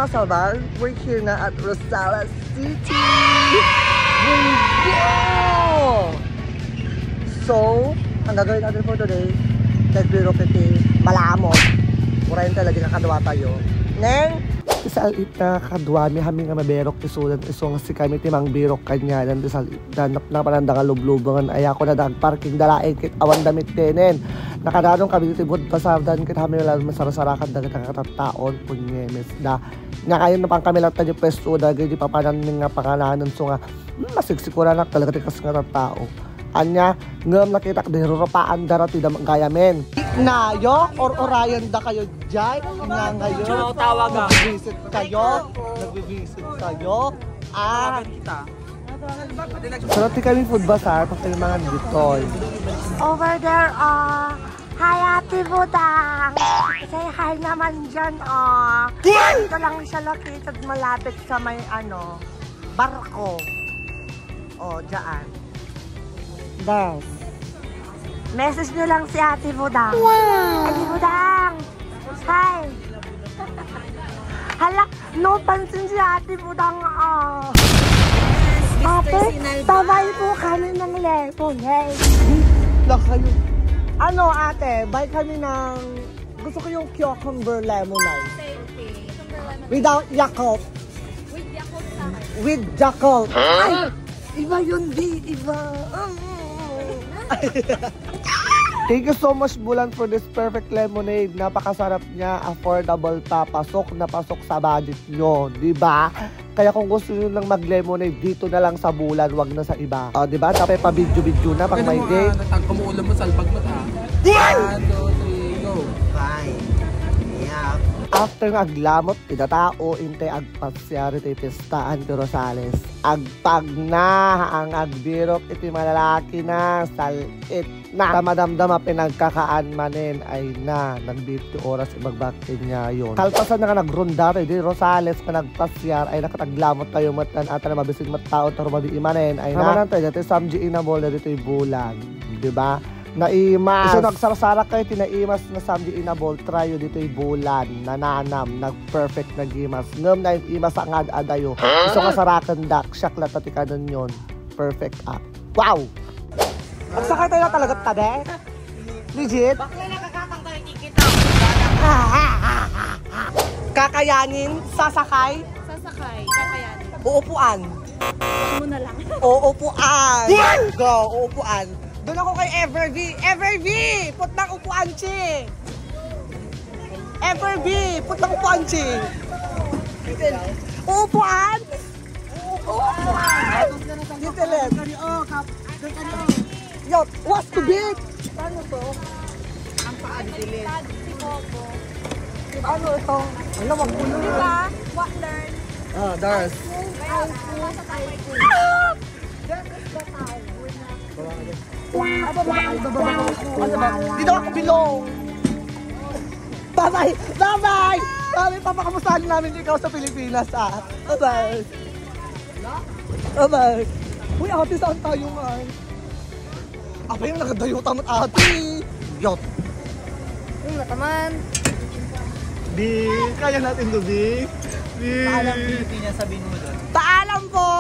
mga salbal, we're here na at Rosales City! So, ang gagawin natin for today, nagbiro kiti malamot. Murahin talaga nakadwa tayo. Neng! Isalit na kadwa, may haming nga maberok isulan. Iso nga si kami timang birok kanya. Dan isalit na pananda ka lublubangan. Ay ako na parking dalain kit awan damit tenen. Nakadadong kami tibod pasadan kit haming lang masarasarakan dagat nakakataon. Punyemes na. Nga kayo na pang kami lang tayo pesto na gaya di papanan nga pangalanan. So nga, masigsikura na talaga tikas nga tao. Anya, ngam nakita ka dirurapaan dara ti damang gayamen. Nayo or orayan da kayo jay nga ngayon. Nag-visit kayo. So ti kami food bazaar pa kayo mga ditoy. Over there, hi Ate Budang. Say hi naman dyan, Dito lang siya located malapit sa may barko. Dyan. Das. Message nyo lang si Ate Budang. Wow! Ate Budang! Hi! Hala, no pansin si Ate Budang. Ate, tabay po kami ng lepon. Hey! Lang kayo. Ate, buy kami ng... Gusto ko yung cucumber lemonade. Okay. Without Yakult. With Yakult sa akin. With Yakult. Ay! Iba yun, Iba. Thank you so much, Bulan, for this perfect lemonade. Napakasarap niya, affordable pa, pasok na pasok sa budget nyo, diba? Kaya kung gusto nyo lang mag-lemonade, dito na lang sa Bulan, wag na sa iba. Diba? Tapos pa-video na pang may day. Kumuulam mo, salpag mo ta. 1, 2, 3, go! Fine. Yeah. After ng aglamot, tinatao, inte agpasyari tayo pistaan ti Rosales. Agpag na, ang agbirok, iti malalaki na, salit na. Tamadamdama pinagkakaan manin ay na, nang 50 oras ibagbakin niya yun. Kalpasan na ka nagrunda tayo, di Rosales, ka nagpasyar, ay nakataglamot tayo matan, at na mabisig matao, taro mabiimanin, ay na. Namanan tayo, dito samji inabol na dito yung bulan. Diba? Naimas. So nagsarasara kayo, tinaimas na samdi inabol, tryo dito yung bulan, nananam, nag-perfect nag-imas. Ngam na yung imas ang adayo. Gusto ka sarakan dak, siyak lang tatikanan yun. Perfect up. Wow! Magsakay tayo na talaga tabi? Legit? Bakla nakakatang tayo tikit. Kakayanin, sasakay, Kakayanin. uupuan. Huwag mo na lang. Uupuan. Go, uupuan. Doon ako kay Everv. Everv! Put ng upuan, chi! Everv! Put ng upuan, chi! Upuan! Upuan! Dito lang. Yo, what's too big? Paano to? Ang paadilit. Ano ito? Ano, magpulo na. Diba? What learn? Dars. Dito ako bilong. Bye-bye! Bye-bye! Bye-bye! Papakamustahan namin ikaw sa Pilipinas, Bye-bye! Bye-bye! Uy, ate, saan tayo nga? Apa yung nakadayutan at ate? Yot! Uy, mataman. Di, kaya natin to, Di. Paalam Pilipinas, sabihin mo doon. Paalam po!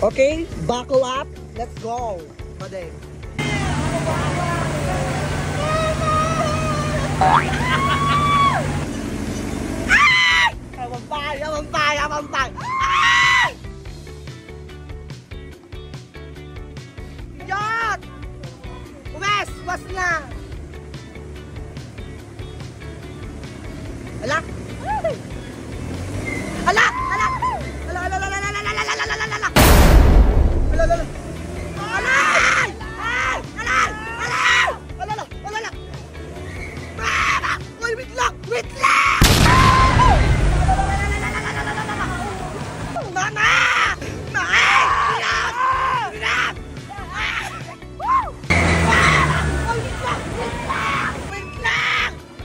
Okay, buckle up. Let's go! Bade. Amampay! Yot! Was na! Ala! Ala! Wait lang! Mama!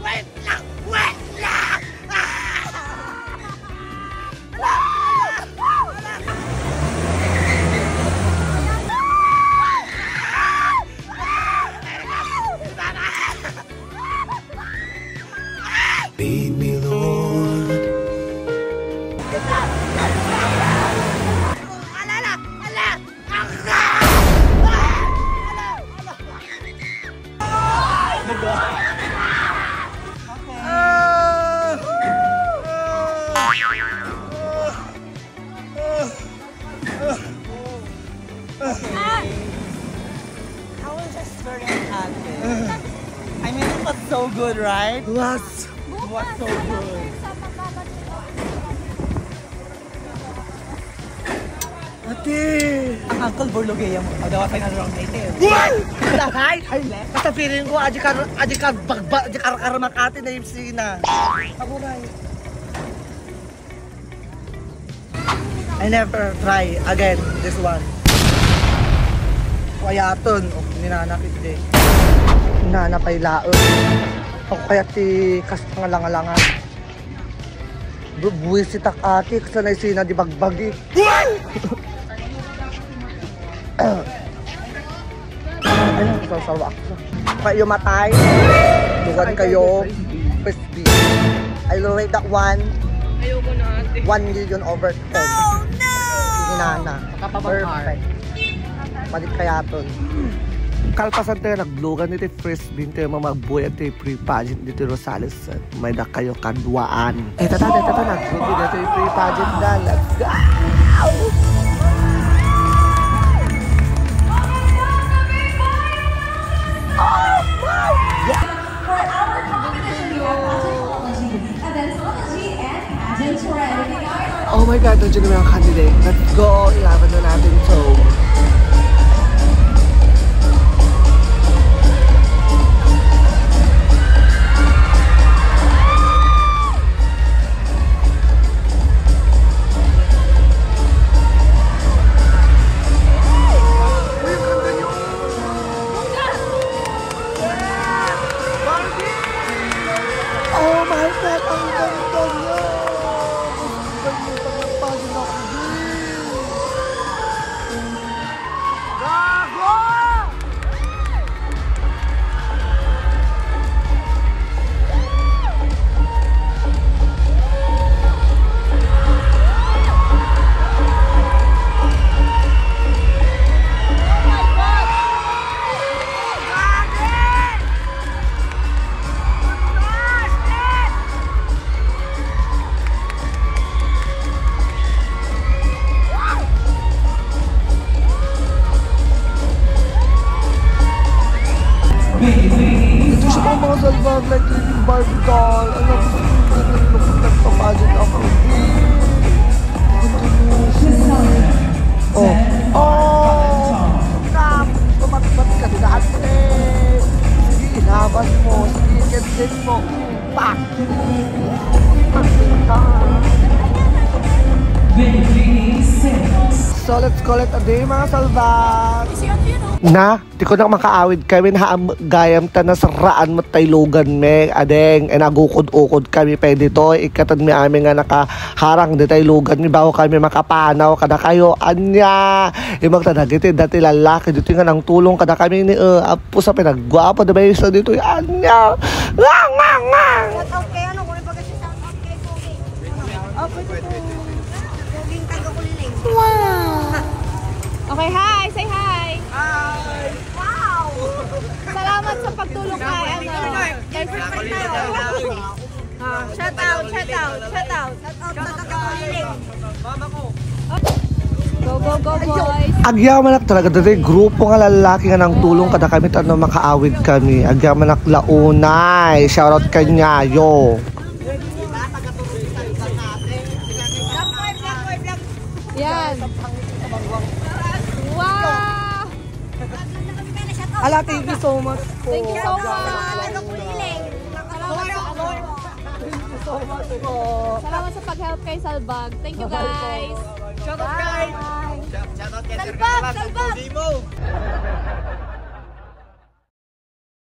Wait lang! experience ate? I mean, it was so good, right? It was so good. Ate! Ang Uncle Borlogea mo. Dawa tayo na wrong native. What? Lahay! Basta feeling ko, aji ka makati na yung sina. Ako na I never try again this one. Kayaton, ninanakit din. Ninanapay laon. Ako kaya ti kastangalangalangan. Buwisit ak ati, kasanay sina di bagbagi. Ayun, sasawa ako. Kayo matay. Dugan kayo. Crispy. I'll rate that one. Ayoko na ate. 1 million over 10. Oh no! Hinana. Perfect. Balik kaya ton. Kalpasan tayo naglugan nito frisbee tayo magbuhay at pre-pageant dito Rosales. May na kayo kadwaan. Tata naglugan dito yung pre-pageant na. Let's go! Oh my God, nandiyan naman ang candidate. Let's go! Ilaban na natin ito. Oh my God, ang ganda niya! Ito siya po mga salbag like living Barbie doll. Ano ko nagpapageant ako. Tumatbat ka din ate. Sige, inabas mo. Sige, kensin mo. Pak! So let's call it a day mga salbag. Na, di ko na makaawid kami na gayam ta na saraan mo taylogan me, adeng, nagukod-ukod kami pwede to, ikatan mi amin nga nakaharang di taylogan mi, bago kami makapanaw, kada kayo, anya, imang tanagitin, dati lalaki, dito nga nang tulong, kada kami ni, apo sa pinagwapo, diba yung isa dito, anya, ngang, ngang, ngang. Okay, ano, kung ipagkasitan, okay, okay. Okay, Puging taga-kuliling. Wow! Okay, hi! Say hi! Hi! Wow! Salamat sa pagtulong kay Shout out! Shout out! Shout out! Taga-kuliling. Go, go, go, boys! Agyaman talaga dati, grupo nga lalaki nga nang tulong kada kami tano makaawid kami. Agyaman launay. Shoutout kanya, yo. Yan! Wow! Ala, thank you so much po. Thank you so much! Taga-kuliling. Thank you so much po. Salamat sa pag-help kay Salbag. Thank you, guys! Shoutout guys. Salbag! Salbag!